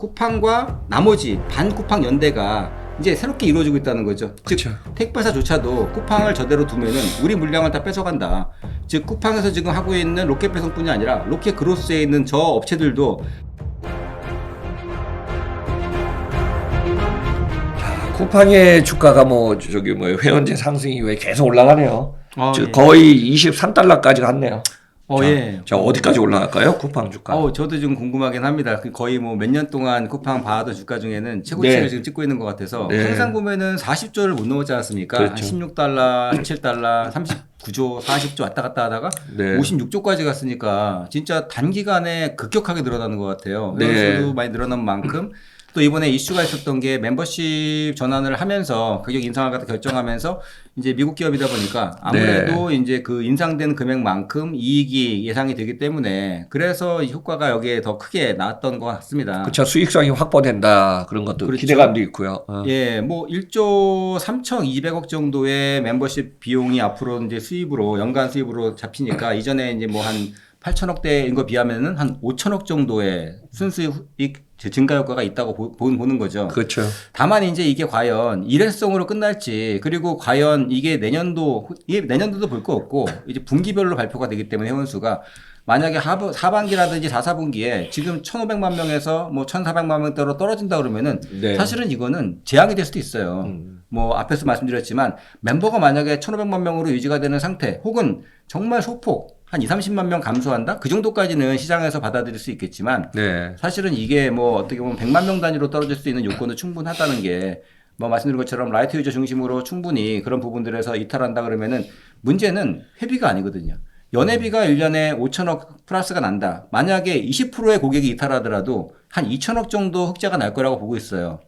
쿠팡과 나머지 반쿠팡 연대가 이제 새롭게 이루어지고 있다는 거죠. 그쵸. 즉 택배사조차도 쿠팡을 저대로 두면은 우리 물량을 다 뺏어간다. 즉 쿠팡에서 지금 하고 있는 로켓 배송뿐이 아니라 로켓 그로스에 있는 저 업체들도 쿠팡의 주가가 뭐 저기 뭐 회원제 상승 이후에 계속 올라가네요. 예. 거의 23달러까지 갔네요. 예. 자, 어디까지 올라갈까요? 쿠팡 주가. 저도 좀 궁금하긴 합니다. 거의 뭐 몇 년 동안 쿠팡 봐왔던 주가 중에는 최고치를 네. 지금 찍고 있는 것 같아서 네. 항상 보면은 40조를 못 넘었지 않습니까? 그렇죠. 한 16달러, 17달러, 39조, 40조 왔다 갔다 하다가 네. 56조까지 갔으니까 진짜 단기간에 급격하게 늘어나는 것 같아요. 네. 회원수도 많이 늘어난 만큼 또 이번에 이슈가 있었던 게 멤버십 전환을 하면서 가격 인상을 갖다 결정하면서 이제 미국 기업이다 보니까 아무래도 이제 그 인상된 금액만큼 이익이 예상이 되기 때문에 그래서 이 효과가 여기에 더 크게 나왔던 것 같습니다. 그렇죠. 수익성이 확보된다. 그런 것도 그렇죠. 기대감도 있고요. 예, 뭐 1조 3,200억 정도의 멤버십 비용이 앞으로 이제 수입으로 연간 수입으로 잡히니까 이전에 이제 뭐 한 8천억대인 거 비하면은 한 5천억 정도의 순수익 증가 효과가 있다고 보는 거죠. 그렇죠. 다만 이제 이게 과연 일회성으로 끝날지 그리고 과연 이게 내년도도 볼 거 없고 이제 분기별로 발표가 되기 때문에 회원수가 만약에 하반기라든지 4사분기에 지금 1,500만 명에서 뭐 1,400만 명대로 떨어진다 그러면은 네. 사실은 이거는 재앙이 될 수도 있어요. 뭐 앞에서 말씀드렸지만 멤버가 만약에 1,500만 명으로 유지가 되는 상태 혹은 정말 소폭 한 2, 30만 명 감소한다? 그 정도까지는 시장에서 받아들일 수 있겠지만 네. 사실은 이게 뭐 어떻게 보면 100만 명 단위로 떨어질 수 있는 요건은 충분하다는 게 뭐 말씀드린 것처럼 라이트 유저 중심으로 충분히 그런 부분들에서 이탈한다 그러면은 문제는 회비가 아니거든요. 연회비가 1년에 5천억 플러스가 난다. 만약에 20%의 고객이 이탈하더라도 한 2천억 정도 흑자가 날 거라고 보고 있어요.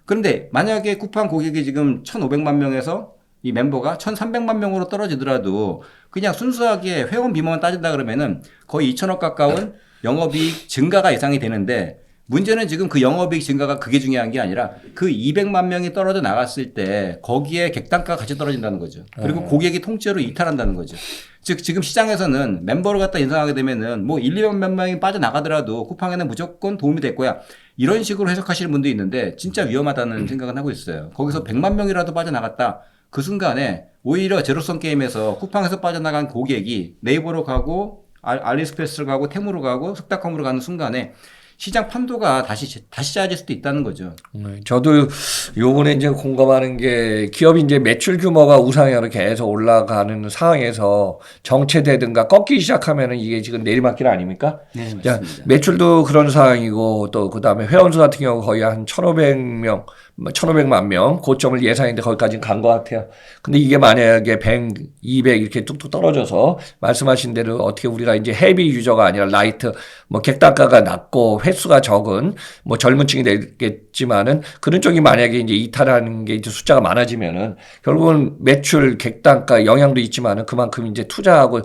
그런데 만약에 쿠팡 고객이 지금 1,500만 명에서 이 멤버가 1,300만 명으로 떨어지더라도 그냥 순수하게 회원 비만만 따진다 그러면은 거의 2천억 가까운 영업이익 증가가 예상이 되는데 문제는 지금 그 영업이익 증가가 그게 중요한 게 아니라 그 200만 명이 떨어져 나갔을 때 거기에 객단가가 같이 떨어진다는 거죠. 그리고 고객이 통째로 이탈한다는 거죠. 즉 지금 시장에서는 멤버를 갖다 인상하게 되면은 뭐 1, 2만 명이 빠져나가더라도 쿠팡에는 무조건 도움이 될 거야. 이런 식으로 해석하시는 분도 있는데 진짜 위험하다는 생각은 하고 있어요. 거기서 100만 명이라도 빠져나갔다. 그 순간에 오히려 제로섬 게임에서 쿠팡에서 빠져나간 고객이 네이버로 가고 알리익스프레스로 가고 테무로 가고 숙닷컴으로 가는 순간에 시장 판도가 다시 짜질 수도 있다는 거죠. 저도 요번에 이제 공감하는 게 기업이 이제 매출 규모가 우상향으로 계속 올라가는 상황에서 정체되든가 꺾이기 시작하면은 이게 지금 내리막길 아닙니까? 네, 자, 맞습니다. 매출도 그런 상황이고 또 그다음에 회원수 같은 경우 거의 한 1,500명, 1,500만 명 고점을 예상했는데 거기까지는 간 것 같아요. 근데 이게 만약에 100, 200 이렇게 뚝뚝 떨어져서 말씀하신 대로 어떻게 우리가 이제 헤비 유저가 아니라 라이트 뭐 객단가가 낮고 횟수가 적은 뭐 젊은 층이 되겠지만은 그런 쪽이 만약에 이제 이탈하는 게 이제 숫자가 많아지면은 결국은 매출 객단가 영향도 있지만은 그만큼 이제 투자하고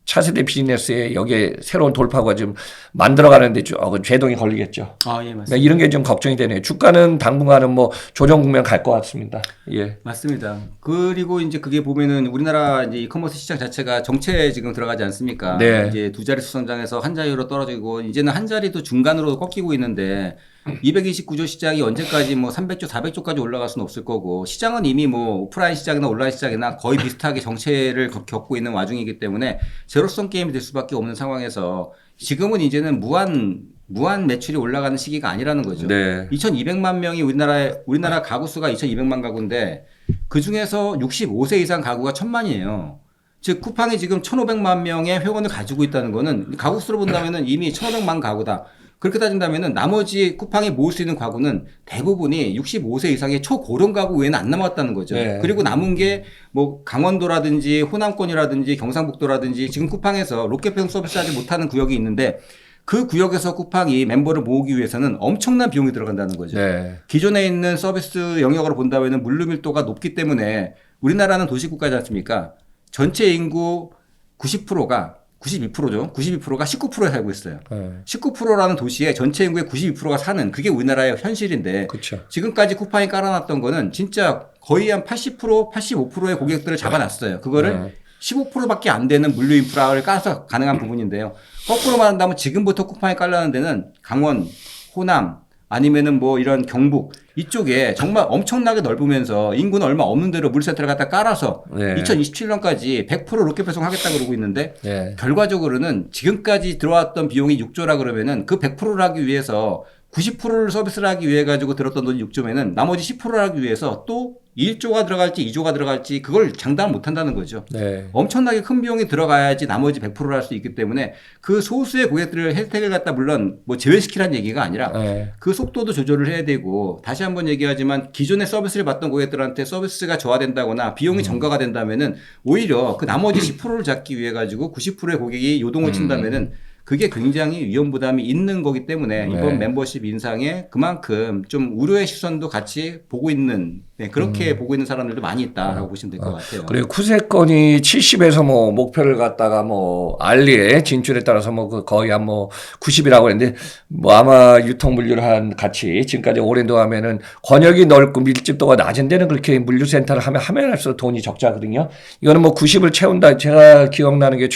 차세대 비즈니스에 여기에 새로운 돌파구가 좀 만들어가는데 제동이 걸리겠죠. 예, 맞습니다. 그러니까 이런 게 좀 걱정이 되네요. 주가는 당분간은 뭐 조정 국면 갈 것 같습니다. 예. 맞습니다. 그리고 이제 그게 보면은 우리나라 이제 이커머스 시장 자체가 정체에 지금 들어가지 않습니까? 네. 이제 두 자릿수 성장에서 한 자리로 떨어지고 이제는 한 자리도 중간으로 꺾이고 있는데 229조 시장이 언제까지 뭐 300조, 400조까지 올라갈 수는 없을 거고 시장은 이미 뭐 오프라인 시장이나 온라인 시장이나 거의 비슷하게 정체를 겪고 있는 와중이기 때문에 제로섬 게임이 될 수밖에 없는 상황에서 지금은 이제는 무한 매출이 올라가는 시기가 아니라는 거죠. 네. 2,200만 명이 우리나라 가구 수가 2,200만 가구인데 그 중에서 65세 이상 가구가 1,000만이에요. 즉 쿠팡이 지금 1,500만 명의 회원을 가지고 있다는 거는 가구 수로 본다면은 이미 1,500만 가구다. 그렇게 따진다면은 나머지 쿠팡이 모을 수 있는 가구는 대부분이 65세 이상의 초고령 가구 외에는 안 남았다는 거죠. 네. 그리고 남은 게 뭐 강원도라든지 호남권이라든지 경상북도라든지 지금 쿠팡에서 로켓 배송 서비스 하지 못하는 구역이 있는데 그 구역에서 쿠팡이 멤버를 모으기 위해서는 엄청난 비용이 들어간다는 거죠. 네. 기존에 있는 서비스 영역으로 본다면 물류 밀도가 높기 때문에 우리나라는 도시국가지 않습니까? 전체 인구 90%가 92%죠. 92%가 19%에 살고 있어요. 네. 19%라는 도시에 전체 인구의 92%가 사는 그게 우리나라의 현실인데 그렇죠. 지금까지 쿠팡이 깔아놨던 거는 진짜 거의 한 80%, 85%의 고객들을 잡아놨어요. 그거를 15%밖에 안 되는 물류 인프라를 까서 가능한 부분인데요. 거꾸로 말한다면 지금부터 쿠팡이 깔라는 데는 강원, 호남, 아니면은 뭐 이런 경북 이쪽에 정말 엄청나게 넓으면서 인구는 얼마 없는 데로 물센터를 갖다 깔아서 네. 2027년까지 100% 로켓 배송하겠다 그러고 있는데 네. 결과적으로는 지금까지 들어왔던 비용이 6조라 그러면은 그 100%를 하기 위해서 90%를 서비스를 하기 위해 가지고 들었던 돈이 6조면은 나머지 10%를 하기 위해서 또 1조가 들어갈지 2조가 들어갈지 그걸 장담을 못 한다는 거죠. 네. 엄청나게 큰 비용이 들어가야지 나머지 100%를 할 수 있기 때문에 그 소수의 고객들을 혜택을 갖다 물론 뭐 제외시키라는 얘기가 아니라 네. 그 속도도 조절을 해야 되고 다시 한번 얘기하지만 기존의 서비스를 받던 고객들한테 서비스가 저하된다거나 비용이 증가가 된다면은 오히려 그 나머지 10%를 잡기 위해 가지고 90%의 고객이 요동을 친다면은 그게 굉장히 위험 부담이 있는 거기 때문에 네. 이번 멤버십 인상에 그만큼 좀 우려의 시선도 같이 보고 있는 그렇게 보고 있는 사람들도 많이 있다라고 보시면 될 것 같아요. 그리고 쿠세권이 70에서 뭐 목표를 갖다가 뭐 알리에 진출에 따라서 뭐 그 거의 한 뭐 90이라고 했는데 뭐 아마 유통 물류를 한 같이 지금까지 오랜 동안 하면은 권역이 넓고 밀집도가 낮은 데는 그렇게 물류센터를 하면 할수록 돈이 적자거든요. 이거는 뭐 90을 채운다. 제가 기억나는 게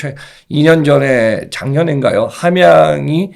2년 전에 작년인가요? 함양이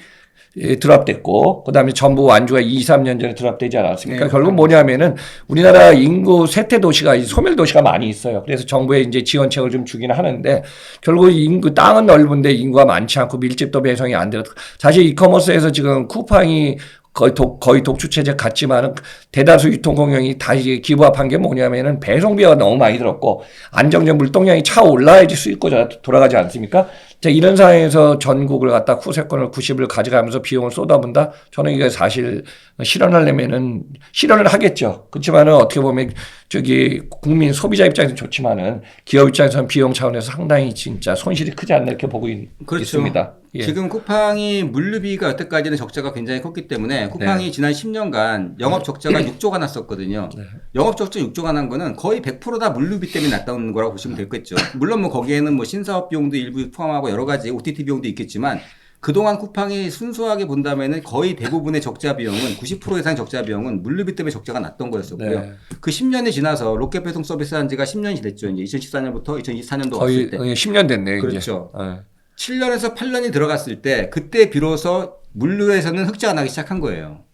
드랍됐고 그다음에 전부 완주가 2, 3년 전에 드랍되지 않았습니까? 네, 결국 뭐냐면은 우리나라 인구 쇠퇴 도시가 소멸 도시가 많이 있어요. 그래서 정부에 이제 지원책을 좀 주기는 하는데 결국 인구 땅은 넓은데 인구가 많지 않고 밀집도 배송이 안 돼요. 사실 이커머스에서 지금 쿠팡이 거의 독주 체제 같지만은 대다수 유통공영이 다 이제 기부합한 게 뭐냐면은 배송비가 너무 많이 들었고 안정적 물동량이 차 올라야지 수익구조가 돌아가지 않습니까? 자, 이런 상황에서 전국을 갖다 후세권을 90을 가져가면서 비용을 쏟아본다? 저는 이게 사실 실현하려면은 실현을 하겠죠. 그렇지만은 어떻게 보면 저기 국민 소비자 입장에서는 좋지만은 기업 입장에서는 비용 차원에서 상당히 진짜 손실이 크지 않나 이렇게 보고 그렇죠. 있습니다. 예. 지금 쿠팡이 물류비가 여태까지는 적자가 굉장히 컸기 때문에 쿠팡이 지난 10년간 영업 적자가 6조가 났었거든요. 영업 적자 6조가 난 거는 거의 100%다 물류비 때문에 났다는 거라고 보시면 되겠죠. 물론 뭐 거기에는 뭐 신사업 비용도 일부 포함하고 여러 가지 OTT 비용도 있겠지만 그동안 쿠팡이 순수하게 본다면은 거의 대부분의 적자 비용은 90% 이상 적자 비용은 물류비 때문에 적자가 났던 거였었고요. 네. 그 10년이 지나서 로켓 배송 서비스 한 지가 10년이 됐죠. 이제 2014년부터 2024년도 거의 왔을 때. 10년 됐네요. 그렇죠. 이제. 네. 7년에서 8년이 들어갔을 때 그때 비로소 물류에서는 흑자가 나기 시작한 거예요.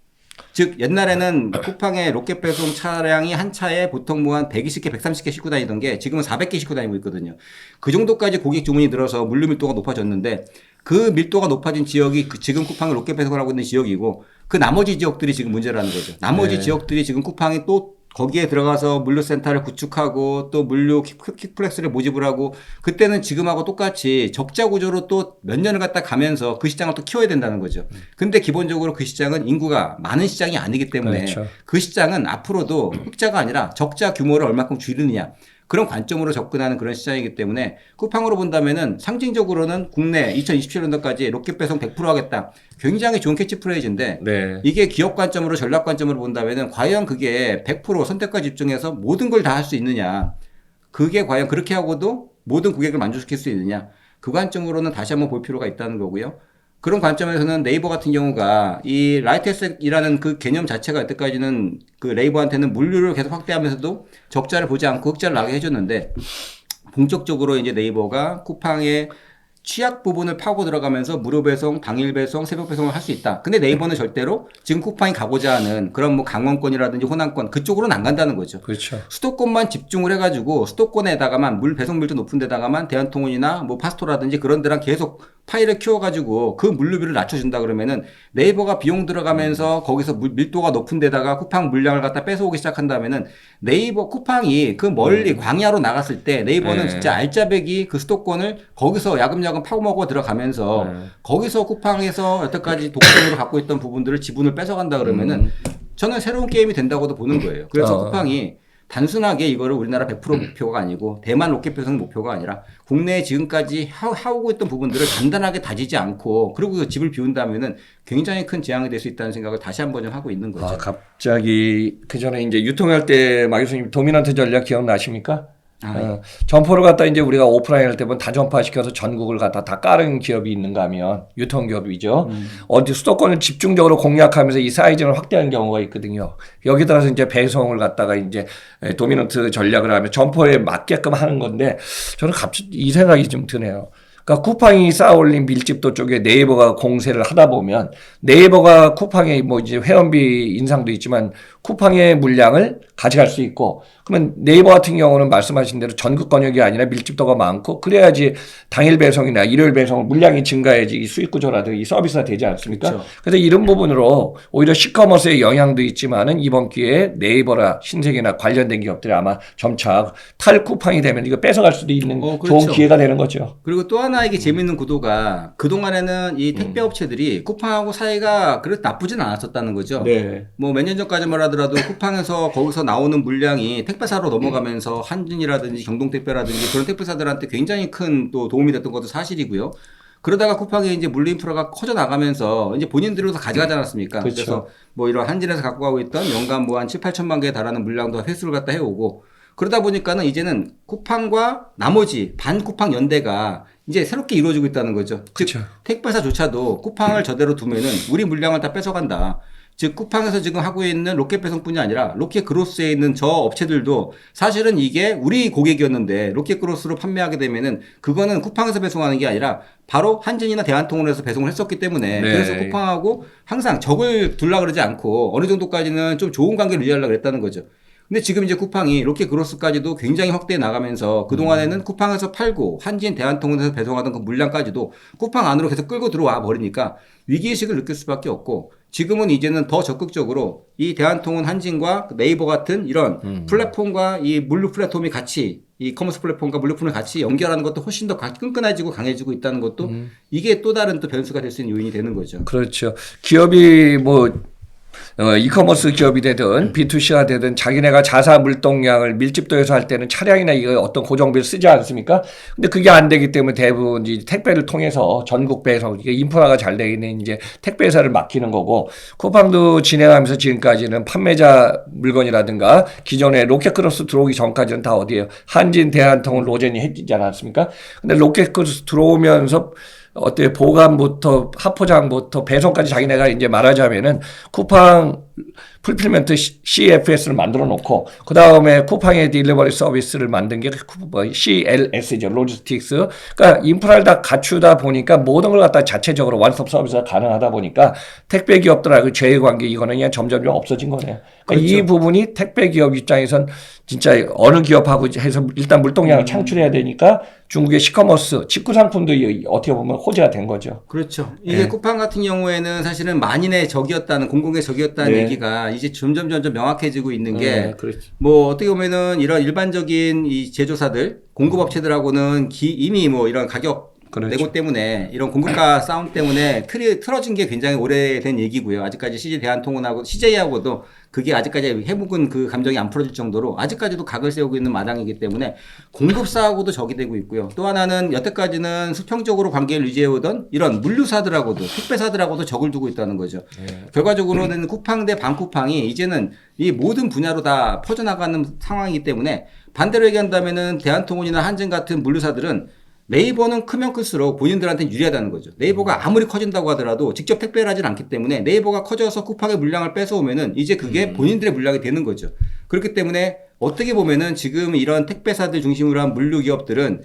즉 옛날에는 쿠팡의 로켓 배송 차량이 한 차에 보통 뭐 한 120개, 130개 싣고 다니던 게 지금은 400개 싣고 다니고 있거든요. 그 정도까지 고객 주문이 들어서 물류 밀도가 높아졌는데 그 밀도가 높아진 지역이 지금 쿠팡이 로켓 배송을 하고 있는 지역이고 그 나머지 지역들이 지금 문제라는 거죠. 나머지 네. 지역들이 지금 쿠팡이 또 거기에 들어가서 물류센터를 구축하고 또 물류 킥플렉스를 모집을 하고 그때는 지금하고 똑같이 적자 구조로 또 몇 년을 갖다 가면서 그 시장을 또 키워야 된다는 거죠. 근데 기본적으로 그 시장은 인구가 많은 시장이 아니기 때문에 그렇죠. 그 시장은 앞으로도 흑자가 아니라 적자 규모를 얼마큼 줄이느냐 그런 관점으로 접근하는 그런 시장이기 때문에 쿠팡으로 본다면은 상징적으로는 국내 2027년도까지 로켓 배송 100% 하겠다. 굉장히 좋은 캐치프레이즈인데 네. 이게 기업 관점으로 전략 관점으로 본다면은 과연 그게 100% 선택과 집중해서 모든 걸 다 할 수 있느냐. 그게 과연 그렇게 하고도 모든 고객을 만족시킬 수 있느냐. 그 관점으로는 다시 한번 볼 필요가 있다는 거고요. 그런 관점에서는 네이버 같은 경우가 이 라이트에셋이라는 그 개념 자체가 여태까지는 그 네이버한테는 물류를 계속 확대하면서도 적자를 보지 않고 흑자를 나게 해줬는데 본격적으로 이제 네이버가 쿠팡의 취약 부분을 파고 들어가면서 무료 배송, 당일 배송, 새벽 배송을 할 수 있다. 근데 네이버는 절대로 지금 쿠팡이 가고자 하는 그런 뭐 강원권이라든지 호남권 그쪽으로는 안 간다는 거죠. 그렇죠. 수도권만 집중을 해가지고 수도권에다가만 배송 밀도 높은 데다가만 대한통운이나 뭐 파스토라든지 그런 데랑 계속 파일을 키워가지고 그 물류비를 낮춰준다 그러면은 네이버가 비용 들어가면서 거기서 밀도가 높은 데다가 쿠팡 물량을 갖다 뺏어오기 시작한다면은 네이버 쿠팡이 그 멀리 광야로 나갔을 때 네이버는 네. 진짜 알짜배기 그 수도권을 거기서 야금야금 파고먹어 들어가면서 거기서 쿠팡에서 여태까지 독점으로 갖고 있던 부분들을 지분을 뺏어간다 그러면은 저는 새로운 게임이 된다고도 보는 거예요. 그래서 쿠팡이 단순하게 이거를 우리나라 100% 목표가 아니고 대만 로켓 배송 목표가 아니라 국내에 지금까지 하고 있던 부분들을 단단하게 다지지 않고 그리고 그 집을 비운다면은 굉장히 큰 재앙이 될 수 있다는 생각을 다시 한번 좀 하고 있는 거죠. 아, 갑자기 그 전에 이제 유통할 때 막 교수님 도미넌트 전략 기억나십니까? 점포를 갖다 이제 우리가 오프라인 할 때 보면 다전파시켜서 전국을 갖다 다 까는 기업이 있는가 하면 유통기업이죠. 어디 수도권을 집중적으로 공략하면서 이 사이즈를 확대하는 경우가 있거든요. 여기 따라서 이제 배송을 갖다가 이제 도미넌트 전략을 하면 점포에 맞게끔 하는 건데 저는 갑자기 이 생각이 좀 드네요. 그러니까 쿠팡이 쌓아올린 밀집도 쪽에 네이버가 공세를 하다 보면 네이버가 쿠팡에 뭐 이제 회원비 인상도 있지만 쿠팡의 물량을 가져갈 수 있고 그러면 네이버 같은 경우는 말씀하신 대로 전국 권역이 아니라 밀집도가 많고 그래야지 당일 배송이나 일요일 배송 물량이 증가해야지 이 수익 구조라도 이 서비스가 되지 않습니까? 그렇죠. 그래서 이런 부분으로 오히려 시커머스의 영향도 있지만은 이번 기회에 네이버나 신세계나 관련된 기업들이 아마 점차 탈쿠팡이 되면 이거 뺏어갈 수도 있는 그렇죠. 좋은 기회가 되는 거죠. 그리고 또 하나 이게 재밌는 구도가 그동안에는 이 택배 업체들이 쿠팡하고 사이가 그렇게 나쁘진 않았었다는 거죠. 네. 뭐 몇 년 전까지만 하더라도 쿠팡에서 거기서 나오는 물량이 택배사로 넘어가면서 한진이라든지 경동택배라든지 그런 택배사들한테 굉장히 큰 또 도움이 됐던 것도 사실이고요. 그러다가 쿠팡의 이제 물류 인프라가 커져 나가면서 이제 본인들로 다 가져가지 않았습니까? 그렇죠. 그래서 뭐 이런 한진에서 갖고 가고 있던 연간 뭐 한 7, 8천만 개에 달하는 물량도 회수를 갖다 해오고 그러다 보니까는 이제는 쿠팡과 나머지 반쿠팡 연대가 이제 새롭게 이루어지고 있다는 거죠. 즉 그렇죠. 택배사조차도 쿠팡을 저대로 두면은 우리 물량을 다 뺏어간다. 즉 쿠팡에서 지금 하고 있는 로켓 배송뿐이 아니라 로켓 그로스에 있는 저 업체들도 사실은 이게 우리 고객이었는데 로켓 그로스로 판매하게 되면은 그거는 쿠팡에서 배송하는 게 아니라 바로 한진이나 대한통운에서 배송을 했었기 때문에 네. 그래서 쿠팡하고 항상 적을 둘라 그러지 않고 어느 정도까지는 좀 좋은 관계를 유지하려고 그랬다는 거죠. 근데 지금 이제 쿠팡이 로켓 그로스까지도 굉장히 확대해 나가면서 그동안에는 쿠팡에서 팔고 한진 대한통운에서 배송하던 그 물량까지도 쿠팡 안으로 계속 끌고 들어와 버리니까 위기의식을 느낄 수밖에 없고 지금은 이제는 더 적극적으로 이 대한통운 한진과 네이버 같은 이런 플랫폼과 이 물류 플랫폼이 같이 이 커머스 플랫폼과 물류 플랫폼을 같이 연결하는 것도 훨씬 더 끈끈해지고 강해지고 있다는 것도 이게 또 다른 또 변수가 될 수 있는 요인이 되는 거죠. 그렇죠. 기업이 뭐 이커머스 기업이 되든 B2C가 되든 자기네가 자사 물동량을 밀집도에서 할 때는 차량이나 이거 어떤 고정비를 쓰지 않습니까? 근데 그게 안 되기 때문에 대부분 이제 택배를 통해서 전국 배송, 이게 인프라가 잘 되어 있는 이제 택배 회사를 맡기는 거고 쿠팡도 진행하면서 지금까지는 판매자 물건이라든가 기존에 로켓크로스 들어오기 전까지는 다 어디에요? 한진, 대한통운, 로젠이 했지 않았습니까? 근데 로켓크로스 들어오면서 어때 보관부터 하포장부터 배송까지 자기네가 이제 말하자면은 쿠팡 풀필멘트 CFS를 만들어 놓고 그 다음에 쿠팡의 딜리버리 서비스를 만든 게 CLS죠. 로지스틱스. 그러니까 인프라를 다 갖추다 보니까 모든 걸 갖다 자체적으로 원스톱 서비스가 가능하다 보니까 택배 기업들하고 제휴 관계 이거는 그냥 점점 없어진 거네요. 그러니까 그렇죠. 이 부분이 택배 기업 입장에선 진짜 어느 기업하고 해서 일단 물동량을 창출해야 되니까 중국의 시커머스 직구 상품도 어떻게 보면 호재가 된 거죠. 그렇죠. 이게 쿠팡 같은 경우에는 사실은 만인의 적이었다는 공공의 적이었다는 네. 얘기가 이제 점점 명확해지고 있는 게 그렇죠. 뭐 어떻게 보면은 이런 일반적인 이 제조사들 공급업체들하고는 이미 뭐 이런 가격 그렇죠. 내고 때문에 이런 공급가 싸움 때문에 틀이 틀어진 게 굉장히 오래된 얘기고요. 아직까지 CJ 대한통운하고 CJ하고도 그게 아직까지 해묵은 그 감정이 안 풀어질 정도로 아직까지도 각을 세우고 있는 마당이기 때문에 공급사하고도 적이 되고 있고요. 또 하나는 여태까지는 수평적으로 관계를 유지해오던 이런 물류사들하고도 택배사들하고도 적을 두고 있다는 거죠. 결과적으로는 쿠팡 대 반쿠팡이 이제는 이 모든 분야로 다 퍼져나가는 상황이기 때문에 반대로 얘기한다면은 대한통운이나 한진 같은 물류사들은 네이버는 크면 클수록 본인들한테 유리하다는 거죠. 네이버가 아무리 커진다고 하더라도 직접 택배를 하진 않기 때문에 네이버가 커져서 쿠팡의 물량을 뺏어오면은 이제 그게 본인들의 물량이 되는 거죠. 그렇기 때문에 어떻게 보면은 지금 이런 택배사들 중심으로 한 물류 기업들은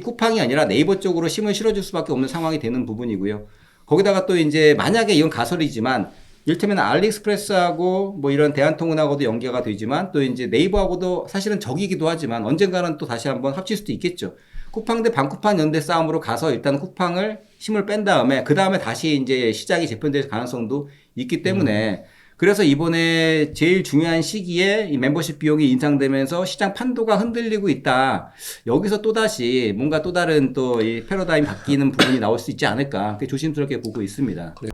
쿠팡이 아니라 네이버 쪽으로 힘을 실어줄 수밖에 없는 상황이 되는 부분이고요. 거기다가 또 이제 만약에 이건 가설이지만 이를테면 알리익스프레스하고 뭐 이런 대한통운하고도 연계가 되지만 또 이제 네이버하고도 사실은 적이기도 하지만 언젠가는 또 다시 한번 합칠 수도 있겠죠. 쿠팡 대 반쿠팡 연대 싸움으로 가서 일단 쿠팡을 힘을 뺀 다음에 그 다음에 다시 이제 시장이 재편될 가능성도 있기 때문에 그래서 이번에 제일 중요한 시기에 이 멤버십 비용이 인상되면서 시장 판도가 흔들리고 있다. 여기서 또다시 뭔가 또 다른 또 이 패러다임 바뀌는 부분이 나올 수 있지 않을까. 조심스럽게 보고 있습니다. 그래.